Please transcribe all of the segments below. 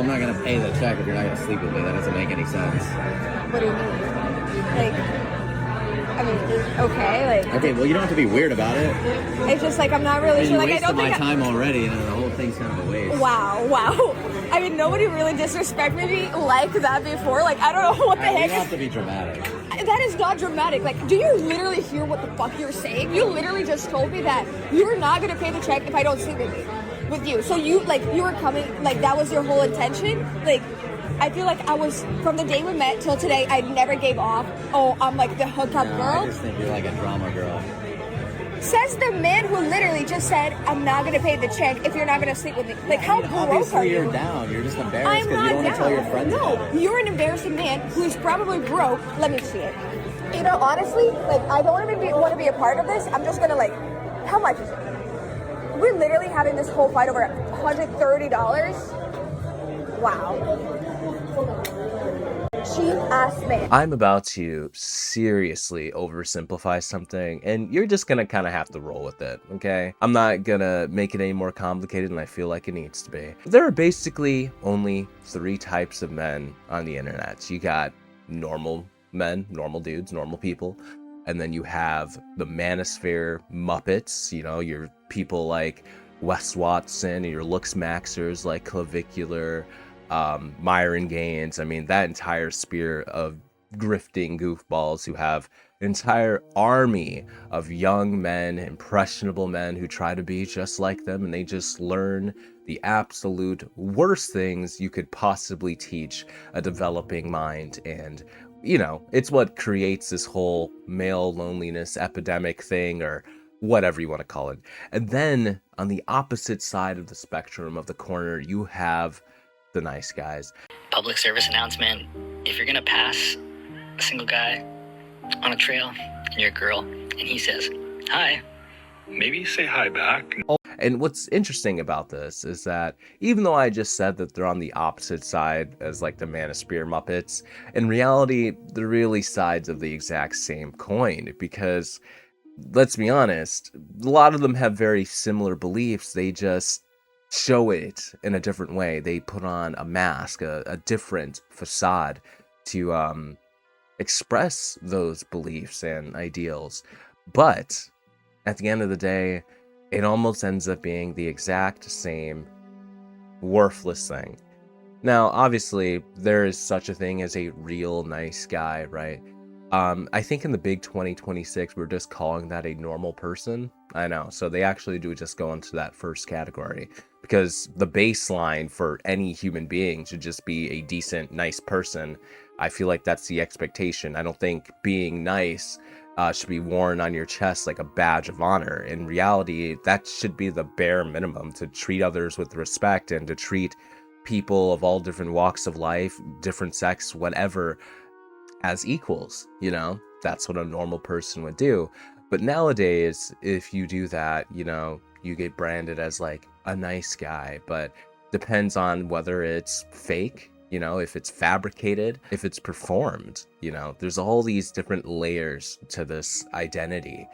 I'm not gonna pay the check if you're not gonna sleep with me. That doesn't make any sense. What do you mean? Like, I mean, okay, like. Okay, well, you don't have to be weird about it. It's just like I'm not really sure. Like, I don't my think. time already, and the whole thing's kind of a waste. Wow. I mean, nobody really disrespected me like that before. Like, I don't know what the heck. You have to be dramatic. That is not dramatic. Like, do you literally hear what the fuck you're saying? You literally just told me that you're not gonna pay the check if I don't sleep with you. So you were coming, like, that was your whole intention. Like, I feel like I was, from the day we met till today, I never gave off. Oh, I'm like the hookup girl. I just think you're like a drama girl. Says the man who literally just said, I'm not going to pay the check if you're not going to sleep with me. Like, how broke are you? Obviously, you're down. You're just embarrassed because you don't want to tell your friends about it. No, you're an embarrassing man who's probably broke. Let me see it. You know, honestly, like, I don't want to be a part of this. I'm just going to, like, how much is it? We're literally having this whole fight over $130. Wow. Cheap ass man. I'm about to seriously oversimplify something, and you're just gonna kind of have to roll with it, okay? I'm not gonna make it any more complicated than I feel like it needs to be. There are basically only 3 types of men on the internet. You got normal men, normal dudes, normal people, and then you have the manosphere Muppets, you know, your people like Wes Watson, your looks maxers like Clavicular, Myron Gaines. I mean, that entire spear of grifting goofballs who have an entire army of young men, impressionable men who try to be just like them, and they just learn the absolute worst things you could possibly teach a developing mind. And, you know, it's what creates this whole male loneliness epidemic thing, or whatever you want to call it. And then on the opposite side of the spectrum of the corner, you have the nice guys. Public service announcement: if you're gonna pass a single guy on a trail and you're a girl and he says hi, maybe say hi back. And what's interesting about this is that even though I just said that they're on the opposite side as like the Manosphere Muppets, in reality they're really sides of the exact same coin, because let's be honest, a lot of them have very similar beliefs. They just show it in a different way. They put on a mask, a different facade to express those beliefs and ideals. But at the end of the day, it almost ends up being the exact same worthless thing. Now, obviously, there is such a thing as a real nice guy, right? I think in the big 2026, we're just calling that a normal person. I know. So they actually do just go into that first category, because the baseline for any human being should just be a decent, nice person. I feel like that's the expectation. I don't think being nice should be worn on your chest like a badge of honor. In reality, that should be the bare minimum, to treat others with respect and to treat people of all different walks of life, different sex, whatever, as equals. You know, that's what a normal person would do. But nowadays, if you do that, you know, you get branded as like a nice guy. But depends on whether it's fake, you know, if it's fabricated, if it's performed. You know, there's all these different layers to this identity,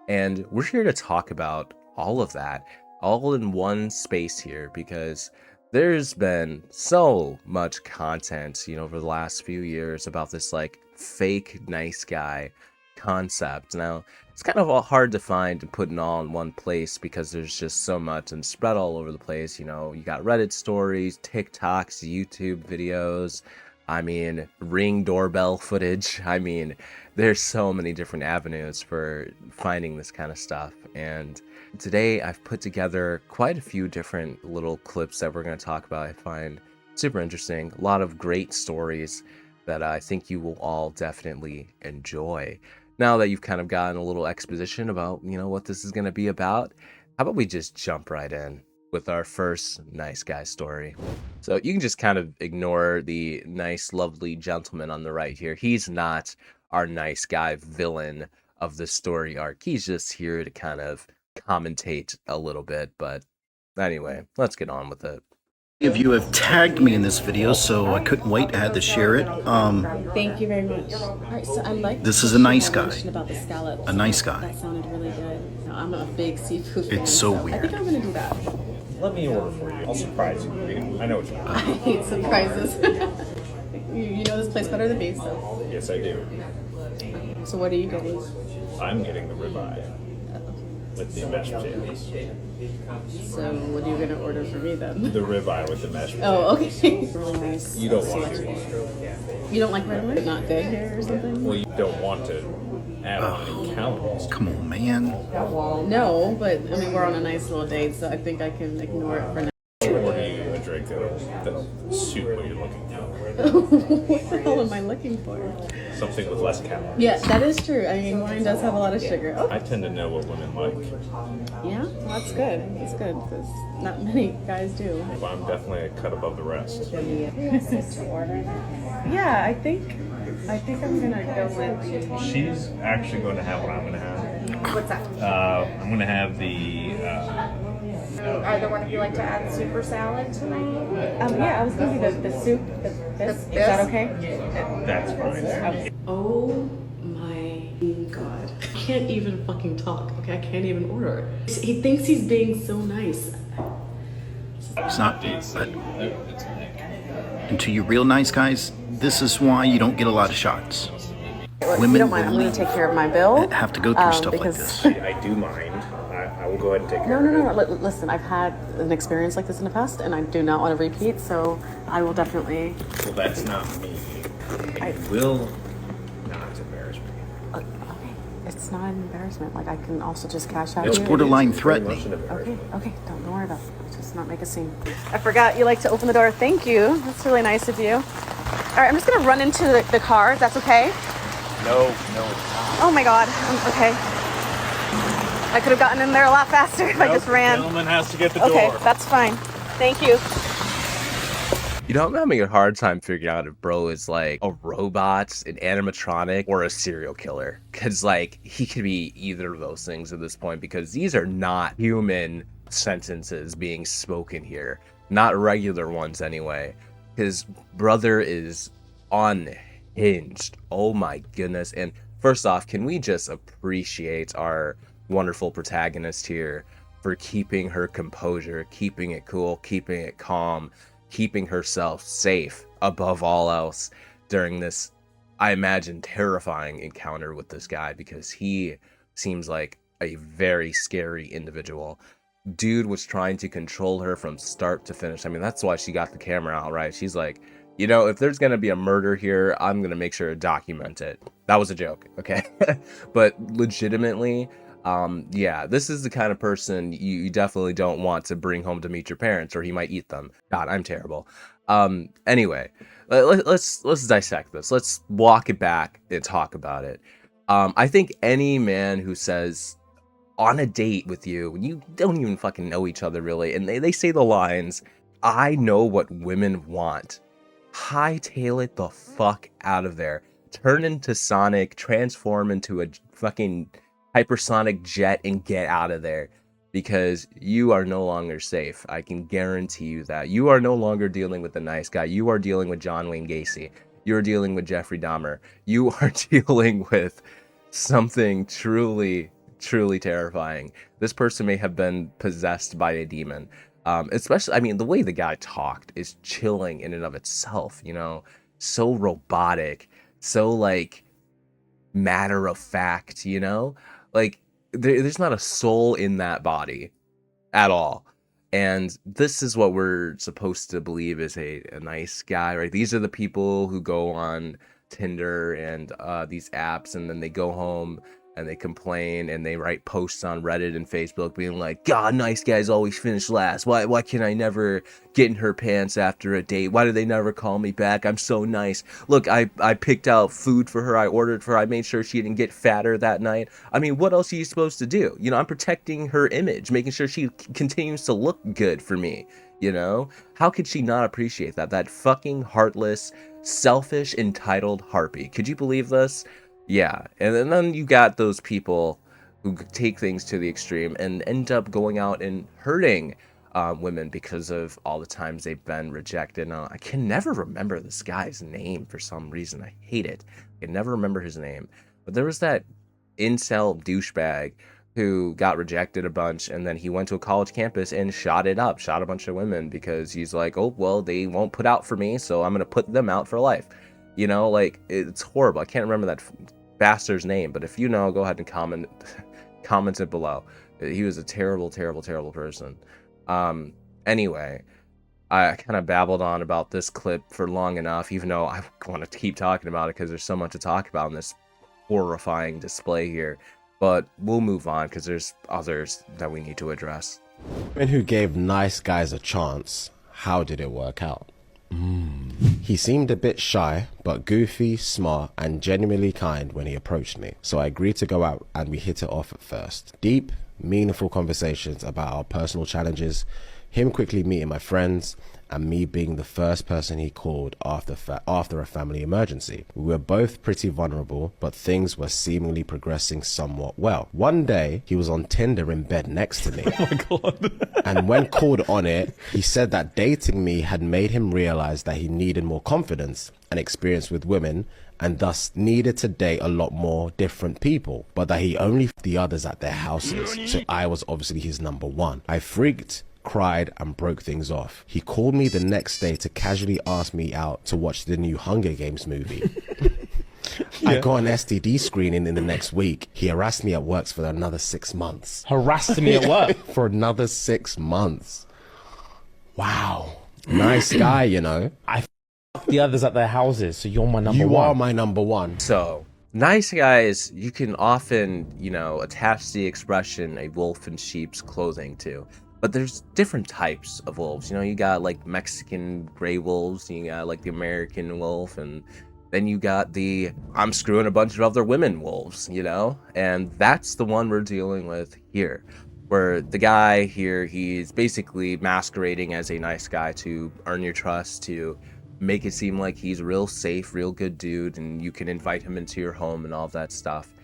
and we're here to talk about all of that all in one space here, because there's been so much content, you know, over the last few years about this like fake nice guy concept. Now, it's kind of hard to find and put it all in one place, because there's just so much and spread all over the place. You know, you got Reddit stories, TikToks, YouTube videos, I mean, Ring doorbell footage. I mean, there's so many different avenues for finding this kind of stuff. And today I've put together quite a few different little clips that we're going to talk about. I find super interesting. A lot of great stories that I think you will all definitely enjoy. Now that you've kind of gotten a little exposition about, you know, what this is going to be about, how about we just jump right in with our first nice guy story. So you can just kind of ignore the nice, lovely gentleman on the right here. He's not our nice guy villain of the story arc. He's just here to kind of commentate a little bit. But anyway, let's get on with it. Of you have tagged me in this video, so I couldn't wait. I had to share it. Thank you very much. All right, so I like this is a nice guy. About the scallops. A nice guy. That sounded really good. I'm a big seafood fan. It's so weird. I think I'm gonna do that. Let me order for you. I'll surprise you. I know what you I want. hate surprises. You know this place better than me, so. Yes, I do. So what are you getting? I'm getting the ribeye with the mashed potatoes. So what are you gonna order for me then? The ribeye with the mashed potatoes. Oh, okay. Really nice. You don't want to. You don't like red wine? Not good here or something? Well, you don't want to add on any calories. Come on, man. No, but I mean we're on a nice little date, so I think I can ignore it for now. Order you a drink that'll suit what you're looking for. What the hell am I looking for? Something with less calories. Yeah, that is true. I mean, wine does have a lot of sugar. Oh, I tend to know what women like. yeah, well, that's good. That's good because not many guys do. Well, I'm definitely a cut above the rest. Yeah, I think I'm gonna go with. She's actually going to have what I'm going to have. What's that? I'm going to have the. Either one of you like to add soup or salad tonight? Yeah, I was thinking the soup. Is that okay? That's fine. Oh my god! I can't even fucking talk. Okay, I can't even order. He thinks he's being so nice. It's not. But and to you real nice guys, this is why you don't get a lot of shots. If Women you don't mind, I'm will gonna take care of my bill. have to go through stuff like because- this. I do mind. I will go ahead and take care No. of it. Listen, I've had an experience like this in the past, and I do not want to repeat. So I will definitely. Well, that's not me. It will not embarrass me. Okay, it's not an embarrassment. Like I can also just cash out. It's you. borderline Very much threatening. an embarrassment. Okay, don't worry about it. Let's just not make a scene. I forgot you like to open the door. Thank you. That's really nice of you. All right, I'm just gonna run into the car. If that's okay. No, it's not. Oh my God. Okay. I could have gotten in there a lot faster if I just ran. Gentleman has to get the Okay, door. that's fine. Thank you. You know, I'm having a hard time figuring out if bro is like a robot, an animatronic, or a serial killer. Because, like, he could be either of those things at this point because these are not human sentences being spoken here. Not regular ones, anyway. His brother is unhinged. Oh my goodness. And first off, can we just appreciate our wonderful protagonist here for keeping her composure, keeping it cool, keeping it calm, keeping herself safe above all else during this, I imagine, terrifying encounter with this guy because he seems like a very scary individual. Dude was trying to control her from start to finish. I mean, that's why she got the camera out, right? She's like, you know, if there's gonna be a murder here, I'm gonna make sure to document it. That was a joke, okay? But legitimately, yeah, this is the kind of person you definitely don't want to bring home to meet your parents, or he might eat them. God, I'm terrible. Anyway, let's dissect this. Let's walk it back and talk about it. I think any man who says on a date with you, when you don't even fucking know each other really, and they say the lines, I know what women want. Hightail it the fuck out of there. Turn into Sonic, transform into a fucking hypersonic jet and get out of there because you are no longer safe. I can guarantee you that. You are no longer dealing with the nice guy. You are dealing with John Wayne Gacy. You're dealing with Jeffrey Dahmer. You are dealing with something truly, truly terrifying. This person may have been possessed by a demon. Especially, I mean, the way the guy talked is chilling in and of itself, you know, so robotic, so like matter of fact, you know, like there's not a soul in that body at all. And this is what we're supposed to believe is a nice guy, right? These are the people who go on Tinder and these apps, and then they go home and they complain and they write posts on Reddit and Facebook being like, God, nice guys always finish last. Why can I never get in her pants after a date? Why do they never call me back? I'm so nice. Look, I picked out food for her. I ordered for her. I made sure she didn't get fatter that night. I mean, what else are you supposed to do? You know, I'm protecting her image, making sure she continues to look good for me. You know, how could she not appreciate that? That fucking heartless, selfish, entitled harpy. Could you believe this? Yeah, and then you got those people who take things to the extreme and end up going out and hurting women because of all the times they've been rejected. Now, I can never remember this guy's name for some reason. I hate it. I can never remember his name. But there was that incel douchebag who got rejected a bunch, and then he went to a college campus and shot it up, shot a bunch of women because he's like, oh, well, they won't put out for me, so I'm going to put them out for life. You know, like, it's horrible. I can't remember that bastard's name, but if you know, go ahead and comment it below. He was a terrible, terrible, terrible person. Anyway, I kind of babbled on about this clip for long enough, even though I want to keep talking about it because there's so much to talk about in this horrifying display here. But we'll move on because there's others that we need to address. Men who gave nice guys a chance, how did it work out? He seemed a bit shy, but goofy, smart, and genuinely kind when he approached me. So I agreed to go out and we hit it off at first. Deep, meaningful conversations about our personal challenges, him quickly meeting my friends, and me being the first person he called after a family emergency. We were both pretty vulnerable, but things were seemingly progressing somewhat well. One day, he was on Tinder in bed next to me. Oh my God. And when called on it, he said that dating me had made him realize that he needed more confidence and experience with women, and thus needed to date a lot more different people, but that he only the others at their houses. So I was obviously his number one. I freaked, cried, and broke things off. He called me the next day to casually ask me out to watch the new Hunger Games movie. I got an STD screening in the next week. He harassed me at work for another 6 months. Harassed me at work? For another 6 months. Wow. Nice guy, you know. I f*** the others at their houses, so you're my number one. You are my number one. So, nice guys, you can often, you know, attach the expression a wolf in sheep's clothing to. But there's different types of wolves. You know, you got like Mexican gray wolves, you got like the American wolf, and then you got the I'm screwing a bunch of other women wolves, you know? And that's the one we're dealing with here, where the guy here, he's basically masquerading as a nice guy to earn your trust, to make it seem like he's a real safe, real good dude, and you can invite him into your home and all that stuff.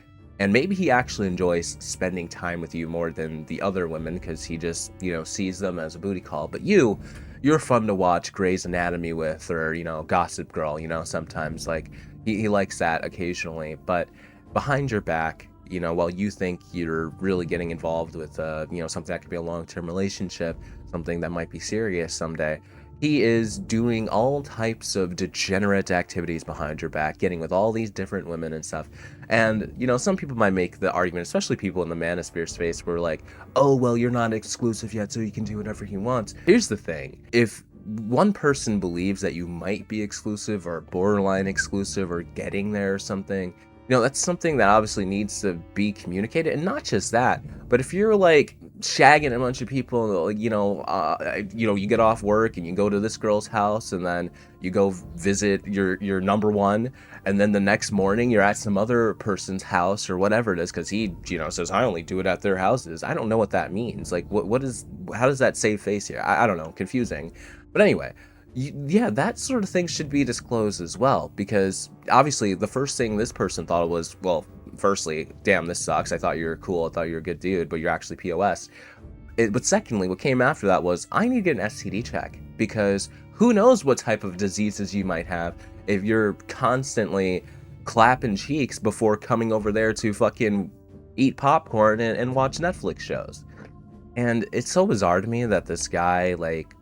And maybe he actually enjoys spending time with you more than the other women because he just, you know, sees them as a booty call. But you're fun to watch Grey's Anatomy with, or, you know, Gossip Girl, you know, sometimes. Like, he likes that occasionally. But behind your back, you know, while you think you're really getting involved with, you know, something that could be a long-term relationship, something that might be serious someday, he is doing all types of degenerate activities behind your back, getting with all these different women and stuff. And, you know, some people might make the argument, especially people in the manosphere space, where like, oh, well, you're not exclusive yet, so you can do whatever you want. Here's the thing. If one person believes that you might be exclusive or borderline exclusive or getting there or something, you know, that's something that obviously needs to be communicated. And not just that, but if you're like shagging a bunch of people, you know, you get off work and you go to this girl's house and then you go visit your number one, and then the next morning you're at some other person's house or whatever it is, because he, you know, says I only do it at their houses. I don't know what that means. Like, how does that save face here? I don't know, confusing. But anyway, yeah, that sort of thing should be disclosed as well, because obviously the first thing this person thought was, well, firstly, damn, this sucks. I thought you were cool. I thought you were a good dude, but you're actually POS. But secondly, what came after that was, I need to get an STD check, because who knows what type of diseases you might have if you're constantly clapping cheeks before coming over there to fucking eat popcorn and watch Netflix shows. And it's so bizarre to me that this guy, like,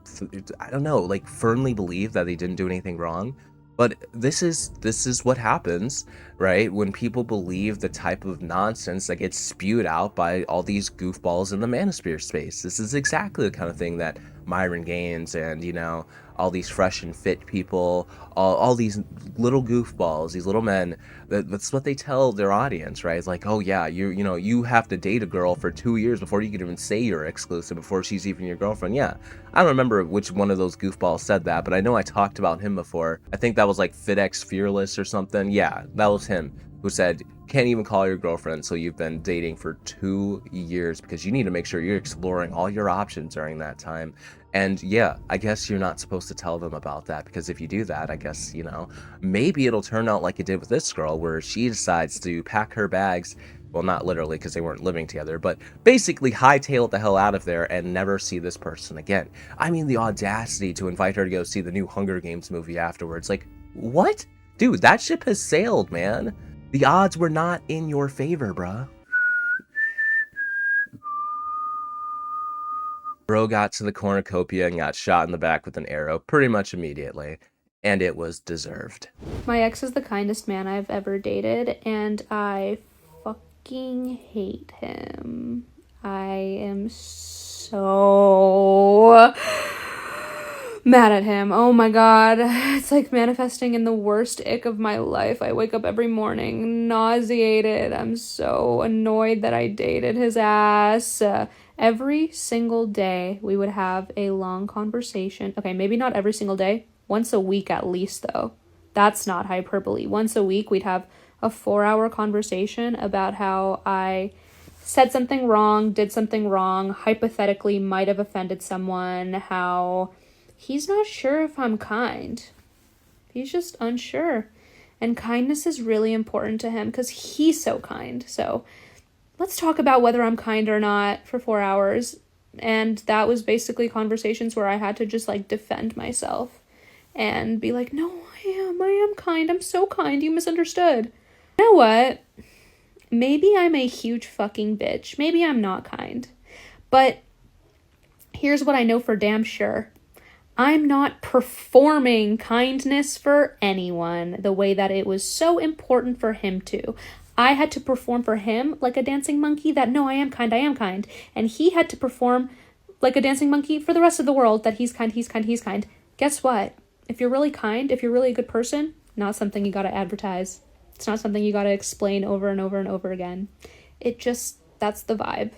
I don't know, like, firmly believed that he didn't do anything wrong. But this is what happens, right? When people believe the type of nonsense that gets spewed out by all these goofballs in the manosphere space. This is exactly the kind of thing that Myron Gaines and, you know, all these fresh and fit people, all these little goofballs, these little men, that's what they tell their audience, right? It's like, oh yeah, you have to date a girl for 2 years before you can even say you're exclusive, before she's even your girlfriend. Yeah, I don't remember which one of those goofballs said that, but I know I talked about him before. I think that was like FitX Fearless or something. Yeah, that was him who said, can't even call your girlfriend, so you've been dating for 2 years, because you need to make sure you're exploring all your options during that time. And yeah, I guess you're not supposed to tell them about that, because if you do that, I guess, you know, maybe it'll turn out like it did with this girl, where she decides to pack her bags, well, not literally because they weren't living together, but basically hightail it the hell out of there and never see this person again. I mean, the audacity to invite her to go see the new Hunger Games movie afterwards. Like, what? Dude, that ship has sailed, man. The odds were not in your favor, bruh. Bro got to the cornucopia and got shot in the back with an arrow pretty much immediately, and it was deserved. My ex is the kindest man I've ever dated, and I fucking hate him. I am so mad at him. Oh my god. It's like manifesting in the worst ick of my life. I wake up every morning nauseated. I'm so annoyed that I dated his ass. Every single day we would have a long conversation. Okay, maybe not every single day. Once a week at least, though. That's not hyperbole. Once a week we'd have a 4-hour conversation about how I said something wrong, did something wrong, hypothetically might have offended someone, how he's not sure if I'm kind. He's just unsure. And kindness is really important to him because he's so kind. So let's talk about whether I'm kind or not for 4 hours. And that was basically conversations where I had to just like defend myself and be like, no, I am kind. I'm so kind. You misunderstood. You know what? Maybe I'm a huge fucking bitch. Maybe I'm not kind. But here's what I know for damn sure. I'm not performing kindness for anyone the way that it was so important for him to. I had to perform for him like a dancing monkey that, no, I am kind. And he had to perform like a dancing monkey for the rest of the world that he's kind. Guess what? If you're really kind, if you're really a good person, not something you gotta advertise. It's not something you gotta explain over and over and over again. That's the vibe.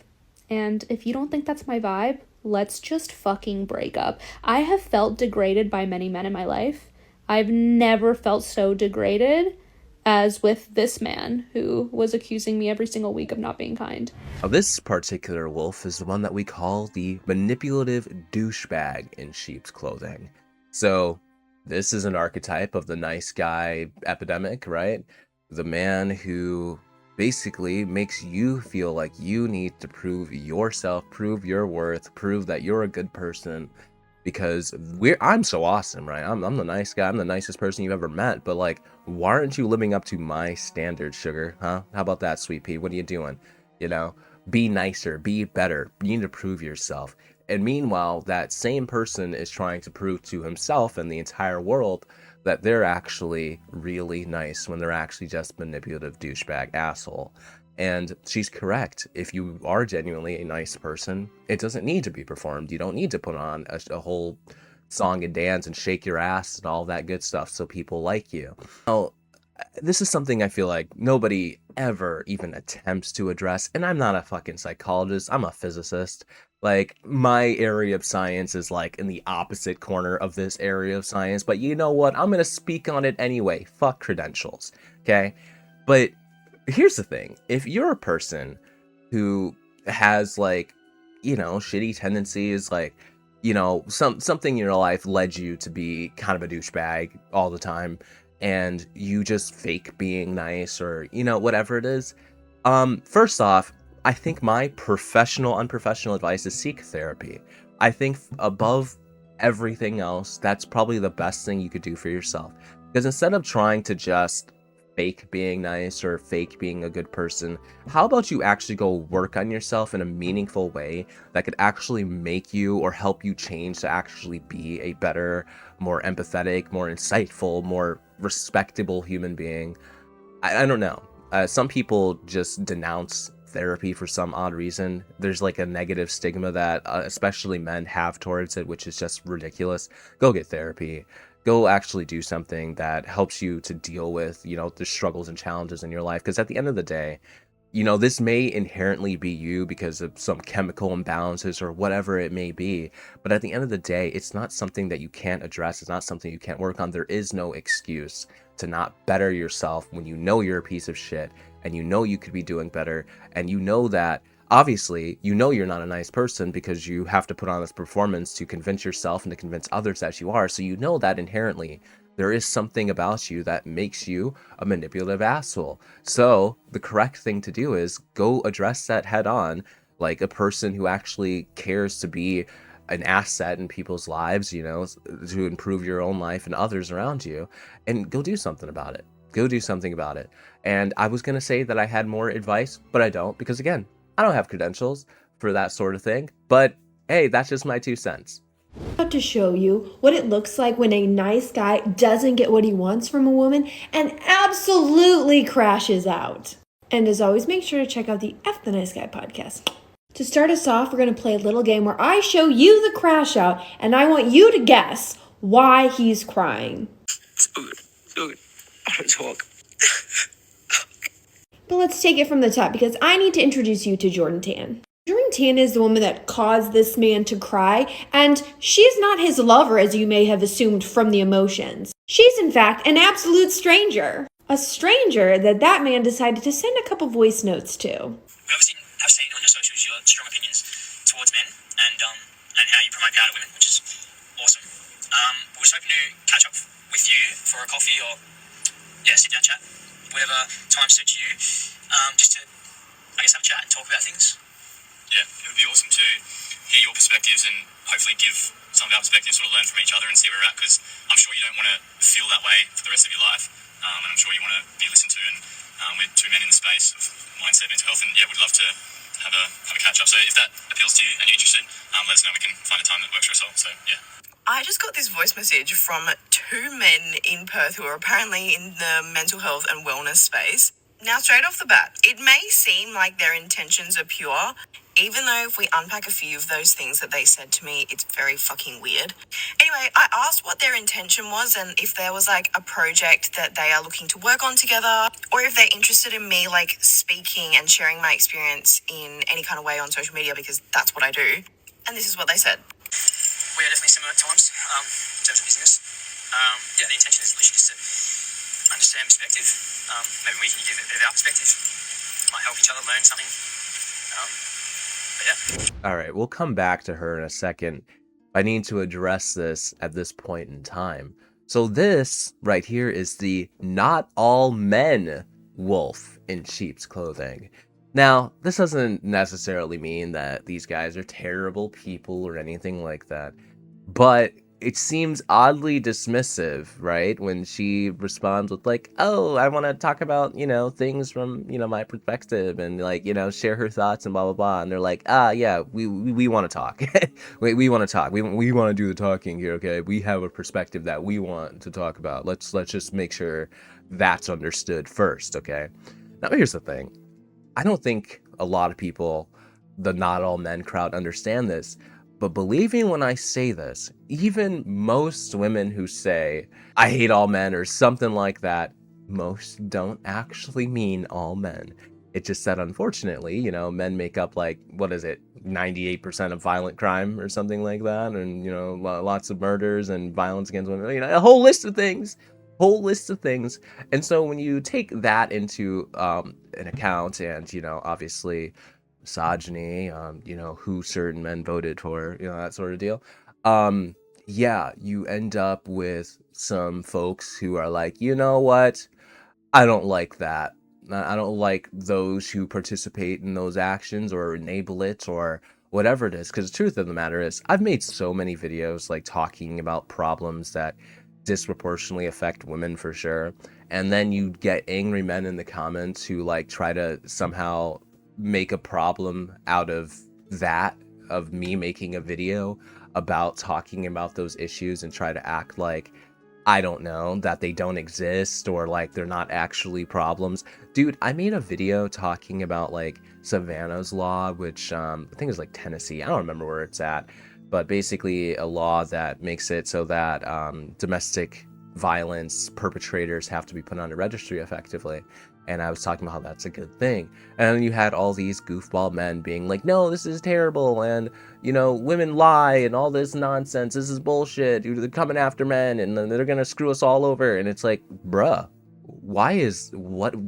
And if you don't think that's my vibe, let's just fucking break up. I have felt degraded by many men in my life. I've never felt so degraded as with this man who was accusing me every single week of not being kind. Now, this particular wolf is the one that we call the manipulative douchebag in sheep's clothing. So this is an archetype of the nice guy epidemic, right? The man who basically makes you feel like you need to prove yourself, prove your worth, prove that you're a good person because I'm so awesome, right? I'm the nice guy. I'm the nicest person you've ever met. But like, why aren't you living up to my standards, sugar? Huh? How about that, sweet pea? What are you doing? You know, be nicer, be better. You need to prove yourself. And meanwhile, that same person is trying to prove to himself and the entire world that they're actually really nice when they're actually just manipulative douchebag asshole. And she's correct. If you are genuinely a nice person, it doesn't need to be performed. You don't need to put on a whole song and dance and shake your ass and all that good stuff so people like you. Now, this is something I feel like nobody ever even attempts to address. And I'm not a fucking psychologist. I'm a physicist. Like, my area of science is like in the opposite corner of this area of science. But you know what? I'm going to speak on it anyway. Fuck credentials. Okay? But here's the thing. If you're a person who has like, you know, shitty tendencies, like, you know, something in your life led you to be kind of a douchebag all the time, and you just fake being nice or, you know, whatever it is. First off, I think my unprofessional advice is seek therapy. I think above everything else, that's probably the best thing you could do for yourself. Because instead of trying to just fake being nice or fake being a good person, how about you actually go work on yourself in a meaningful way that could actually make you or help you change to actually be a better, more empathetic, more insightful, more respectable human being. I don't know. Some people just denounce therapy for some odd reason. There's like a negative stigma that especially men have towards it, which is just ridiculous. Go get therapy. Go actually do something that helps you to deal with, you know, the struggles and challenges in your life. Because at the end of the day, you know, this may inherently be you because of some chemical imbalances or whatever it may be. But at the end of the day, it's not something that you can't address. It's not something you can't work on. There is no excuse to not better yourself when you know you're a piece of shit and you know you could be doing better. And you know that obviously, you know you're not a nice person because you have to put on this performance to convince yourself and to convince others that you are. So you know that inherently there is something about you that makes you a manipulative asshole. So the correct thing to do is go address that head on, like a person who actually cares to be an asset in people's lives, you know, to improve your own life and others around you, and go do something about it. Go do something about it. And I was going to say that I had more advice, but I don't, because again, I don't have credentials for that sort of thing. But hey, that's just my 2 cents. About to show you what it looks like when a nice guy doesn't get what he wants from a woman and absolutely crashes out. And as always, make sure to check out the F the Nice Guy podcast. To start us off, we're going to play a little game where I show you the crash out and I want you to guess why he's crying. Dude, I don't talk. But let's take it from the top because I need to introduce you to Jordan Tan. Jordan Tan is the woman that caused this man to cry, and she's not his lover as you may have assumed from the emotions. She's in fact an absolute stranger. A stranger that man decided to send a couple voice notes to. We obviously have seen on your socials your strong opinions towards men and how you promote power to women, which is awesome. We're just hoping to catch up with you for a coffee or sit down chat, whatever time suits you, just to I guess have a chat and talk about things. Yeah, it would be awesome to hear your perspectives and hopefully give some of our perspectives, sort of learn from each other and see where we're at, because I'm sure you don't want to feel that way for the rest of your life, and I'm sure you want to be listened to, and we're 2 men in the space of mindset, mental health, and yeah, we'd love to have a catch up. So if that appeals to you and you're interested, let us know. We can find a time that works for us all. So yeah. I just got this voice message from 2 men in Perth who are apparently in the mental health and wellness space. Now, straight off the bat, it may seem like their intentions are pure, even though if we unpack a few of those things that they said to me, it's very fucking weird. Anyway, I asked what their intention was and if there was like a project that they are looking to work on together, or if they're interested in me like speaking and sharing my experience in any kind of way on social media, because that's what I do. And this is what they said. We are definitely similar at times in terms of business. The intention is literally just to understand perspective. Maybe we can give a bit of our perspective. Might help each other learn something. All right, we'll come back to her in a second. I need to address this at this point in time. So this right here is the not all men wolf in sheep's clothing. Now, this doesn't necessarily mean that these guys are terrible people or anything like that, but it seems oddly dismissive, right? When she responds with like, oh, I want to talk about, things from, my perspective and like, share her thoughts and blah, blah, blah. And they're like, yeah, we want to talk. we want to talk. We want to do the talking here. Okay. We have a perspective that we want to talk about. Let's just make sure that's understood first. Okay. Now, here's the thing. I don't think a lot of people, the not all men crowd, understand this. But believe me when I say this, even most women who say, I hate all men or something like that, most don't actually mean all men. It just said, unfortunately, men make up like, 98% of violent crime or something like that. And, lots of murders and violence against women, a whole list of things. And so when you take that into an account and, obviously misogyny, who certain men voted for, that sort of deal. You end up with some folks who are like, you know what? I don't like that. I don't like those who participate in those actions or enable it or whatever it is. Because the truth of the matter is, I've made so many videos like talking about problems that disproportionately affect women for sure. And then you get angry men in the comments who like try to somehow make a problem out of that, of me making a video about talking about those issues and try to act like, I don't know, that they don't exist or like they're not actually problems. Dude, I made a video talking about like Savannah's law, which I think is like Tennessee. I don't remember where it's at, but basically a law that makes it so that domestic violence perpetrators have to be put on a registry effectively. And I was talking about how that's a good thing. And then you had all these goofball men being like, no, this is terrible. And, women lie and all this nonsense. This is bullshit. They're coming after men and then they're going to screw us all over. And it's like, bruh,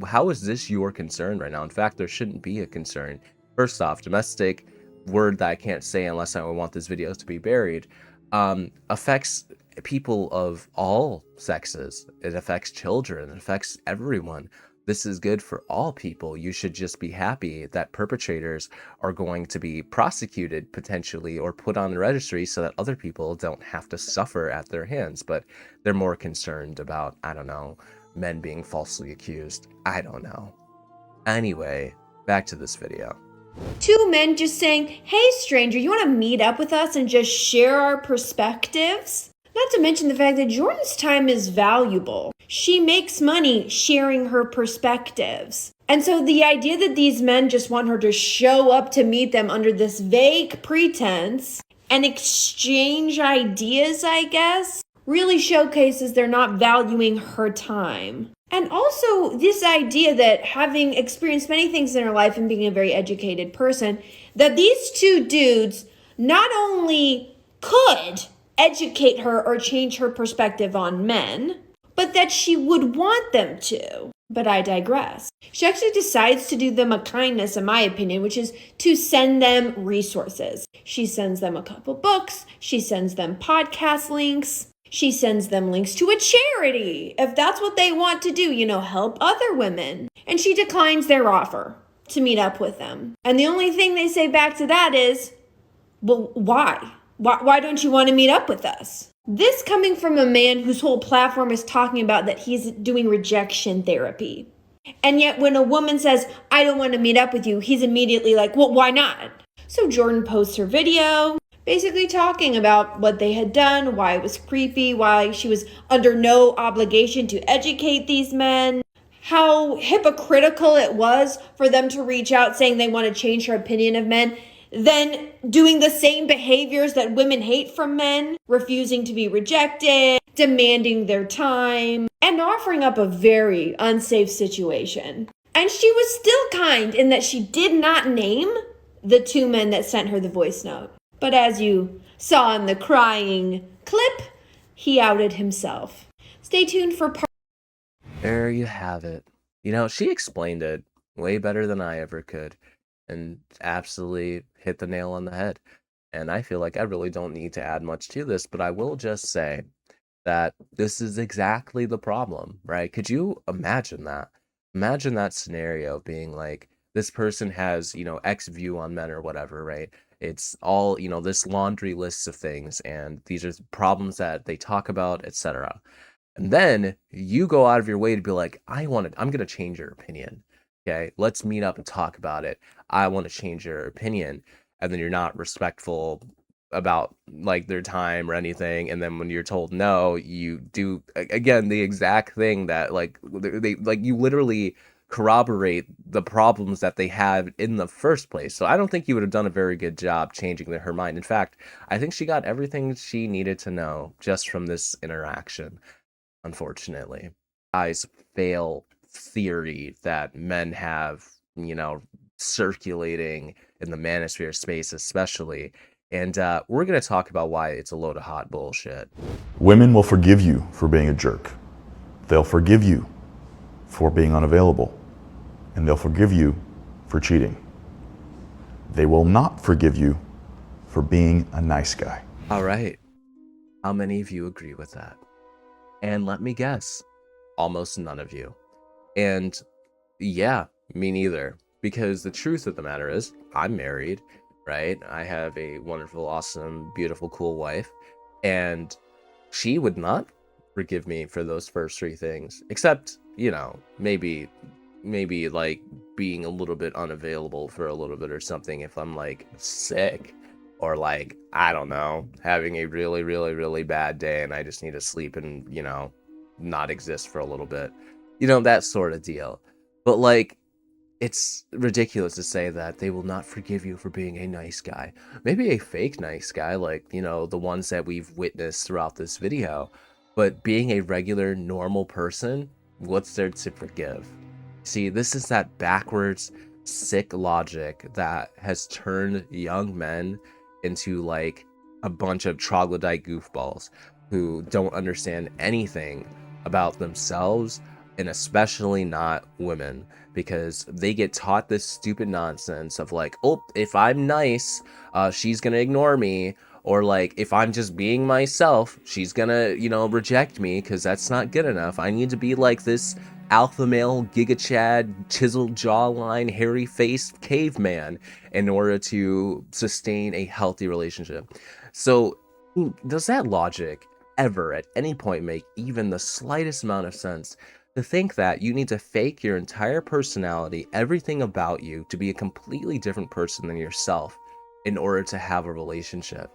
how is this your concern right now? In fact, there shouldn't be a concern. First off, domestic, word that I can't say unless I want this video to be buried, affects people of all sexes. It affects children. It affects everyone. This is good for all people. You should just be happy that perpetrators are going to be prosecuted potentially or put on the registry so that other people don't have to suffer at their hands. But they're more concerned about, I don't know, men being falsely accused. I don't know. Anyway, back to this video. Two men just saying, hey stranger, you want to meet up with us and just share our perspectives? Not to mention the fact that Jordan's time is valuable. She makes money sharing her perspectives. And so the idea that these men just want her to show up to meet them under this vague pretense and exchange ideas, I guess, really showcases they're not valuing her time. And also this idea that, having experienced many things in her life and being a very educated person, that these two dudes not only could educate her or change her perspective on men, but that she would want them to. But I digress. She actually decides to do them a kindness, in my opinion, which is to send them resources. She sends them a couple books. She sends them podcast links. She sends them links to a charity, if that's what they want to do, help other women. And she declines their offer to meet up with them. And the only thing they say back to that is, well, why? Why don't you want to meet up with us? This coming from a man whose whole platform is talking about that he's doing rejection therapy. And yet when a woman says, I don't want to meet up with you, he's immediately like, well, why not? So Jordan posts her video, basically talking about what they had done, why it was creepy, why she was under no obligation to educate these men, how hypocritical it was for them to reach out saying they want to change her opinion of men, then doing the same behaviors that women hate from men, refusing to be rejected, demanding their time, and offering up a very unsafe situation. And she was still kind in that she did not name the two men that sent her the voice note. But as you saw in the crying clip, he outed himself. Stay tuned for part. There you have it. She explained it way better than I ever could, and absolutely hit the nail on the head. And I feel like I really don't need to add much to this, but I will just say that this is exactly the problem, right? Could you imagine that? Imagine that scenario being like, this person has, X view on men or whatever, right? It's all, this laundry list of things, and these are problems that they talk about, etc. And then you go out of your way to be like, I'm going to change your opinion. Okay, let's meet up and talk about it. I want to change your opinion. And then you're not respectful about like their time or anything. And then when you're told no, you do again the exact thing that like they like you literally corroborate the problems that they had in the first place. So I don't think you would have done a very good job changing her mind. In fact, I think she got everything she needed to know just from this interaction, unfortunately. Guys fail theory that men have, circulating in the manosphere space especially. And we're going to talk about why it's a load of hot bullshit. Women will forgive you for being a jerk. They'll forgive you for being unavailable. And they'll forgive you for cheating. They will not forgive you for being a nice guy. All right. How many of you agree with that? And let me guess, almost none of you. And yeah, me neither. Because the truth of the matter is, I'm married, right? I have a wonderful, awesome, beautiful, cool wife. And she would not forgive me for those first three things. Except, maybe like being a little bit unavailable for a little bit or something if I'm like sick. Or like, I don't know, having a really, really, really bad day and I just need to sleep and, not exist for a little bit. That sort of deal. But like, it's ridiculous to say that they will not forgive you for being a nice guy. Maybe a fake nice guy, like, the ones that we've witnessed throughout this video. But being a regular, normal person, what's there to forgive? See, this is that backwards, sick logic that has turned young men into like a bunch of troglodyte goofballs who don't understand anything about themselves, and especially not women, because they get taught this stupid nonsense of like, oh, if I'm nice, she's gonna ignore me, or like, if I'm just being myself, she's gonna, reject me because that's not good enough. I need to be like this alpha male, giga chad, chiseled jawline, hairy faced caveman in order to sustain a healthy relationship. So does that logic ever at any point make even the slightest amount of sense? To think that you need to fake your entire personality, everything about you, to be a completely different person than yourself in order to have a relationship.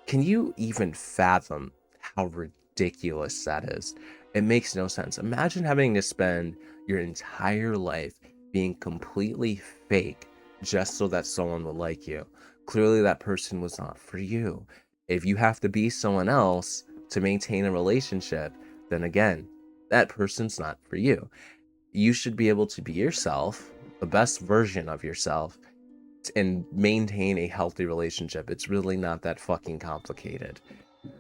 Can you even fathom how ridiculous that is? It makes no sense. Imagine having to spend your entire life being completely fake just so that someone would like you. Clearly that person was not for you. If you have to be someone else to maintain a relationship, then again, that person's not for you. You should be able to be yourself, the best version of yourself, and maintain a healthy relationship. It's really not that fucking complicated.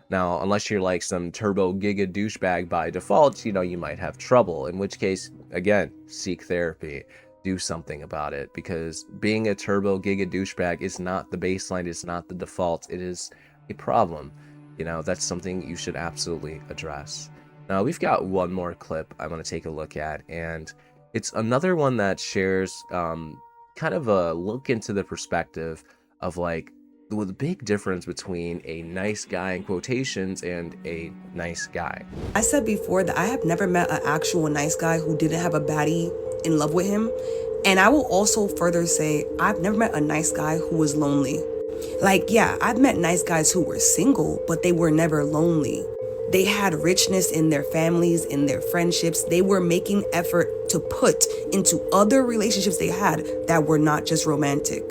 Now, unless you're like some turbo giga douchebag by default, you know, you might have trouble, in which case, again, seek therapy. Do something about it, because being a turbo giga douchebag is not the baseline, it's not the default, it is a problem. You know, that's something you should absolutely address. Now, we've got one more clip I want to take a look at, and it's another one that shares kind of a look into the perspective of like the big difference between a nice guy in quotations and a nice guy. I said before that I have never met an actual nice guy who didn't have a baddie in love with him. And I will also further say I've never met a nice guy who was lonely. Like, yeah, I've met nice guys who were single, but they were never lonely. They had richness in their families, in their friendships. They were making effort to put into other relationships they had that were not just romantic.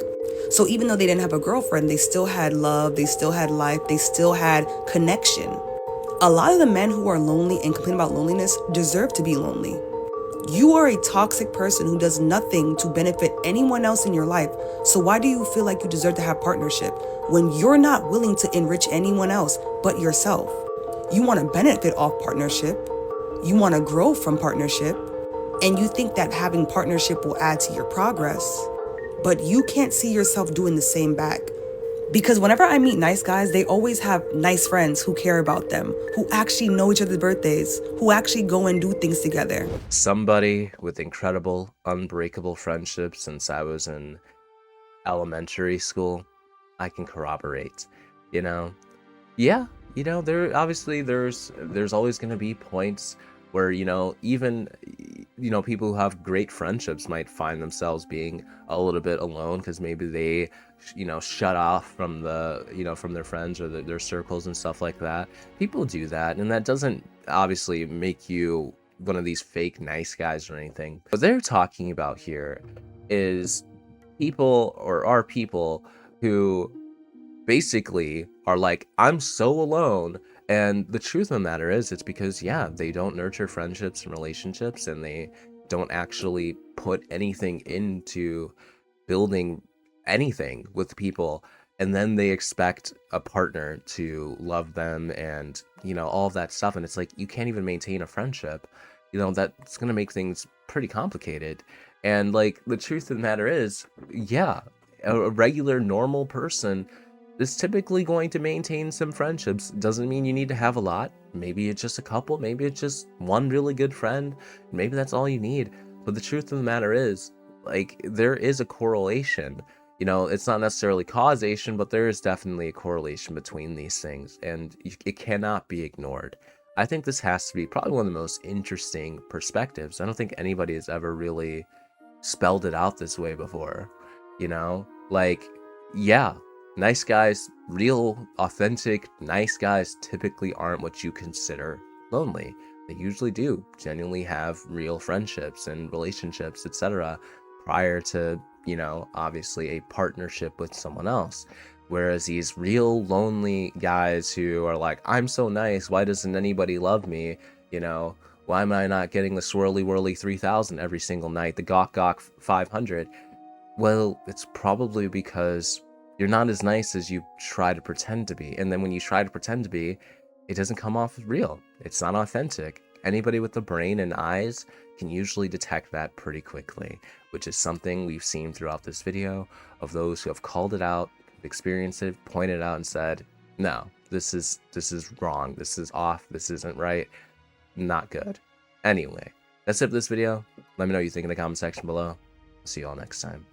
So even though they didn't have a girlfriend, they still had love, they still had life, they still had connection. A lot of the men who are lonely and complain about loneliness deserve to be lonely. You are a toxic person who does nothing to benefit anyone else in your life. So why do you feel like you deserve to have partnership when you're not willing to enrich anyone else but yourself? You want to benefit off partnership. You want to grow from partnership. And you think that having partnership will add to your progress. But you can't see yourself doing the same back. Because whenever I meet nice guys, they always have nice friends who care about them, who actually know each other's birthdays, who actually go and do things together. Somebody with incredible, unbreakable friendships since I was in elementary school, I can corroborate, you know? Yeah, you know, there's always going to be points where, you know, even, you know, people who have great friendships might find themselves being a little bit alone because maybe they, you know, shut off from the, you know, from their friends or their circles and stuff like that. People do that, and that doesn't obviously make you one of these fake nice guys or anything. What they're talking about here is people, or are people, who basically are like, I'm so alone. And the truth of the matter is, it's because, yeah, they don't nurture friendships and relationships, and they don't actually put anything into building anything with people. And then they expect a partner to love them and, you know, all of that stuff. And it's like, you can't even maintain a friendship. You know, that's going to make things pretty complicated. And like, the truth of the matter is, yeah, a regular, normal person is typically going to maintain some friendships. Doesn't mean you need to have a lot. Maybe it's just a couple, maybe it's just one really good friend, maybe that's all you need. But the truth of the matter is, like, there is a correlation. You know, it's not necessarily causation, but there is definitely a correlation between these things, and it cannot be ignored. I think this has to be probably one of the most interesting perspectives. I don't think anybody has ever really spelled it out this way before. You know, like, yeah, nice guys, real, authentic, nice guys typically aren't what you consider lonely. They usually do genuinely have real friendships and relationships, etc., prior to, you know, obviously a partnership with someone else. Whereas these real lonely guys who are like, I'm so nice, why doesn't anybody love me? You know, why am I not getting the Swirly Whirly 3000 every single night, the Gawk Gawk 500? Well, it's probably because you're not as nice as you try to pretend to be. And then when you try to pretend to be, it doesn't come off as real. It's not authentic. Anybody with a brain and eyes can usually detect that pretty quickly, which is something we've seen throughout this video of those who have called it out, experienced it, pointed out and said, no, this is wrong. This is off. This isn't right. Not good. Anyway, that's it for this video. Let me know what you think in the comment section below. See you all next time.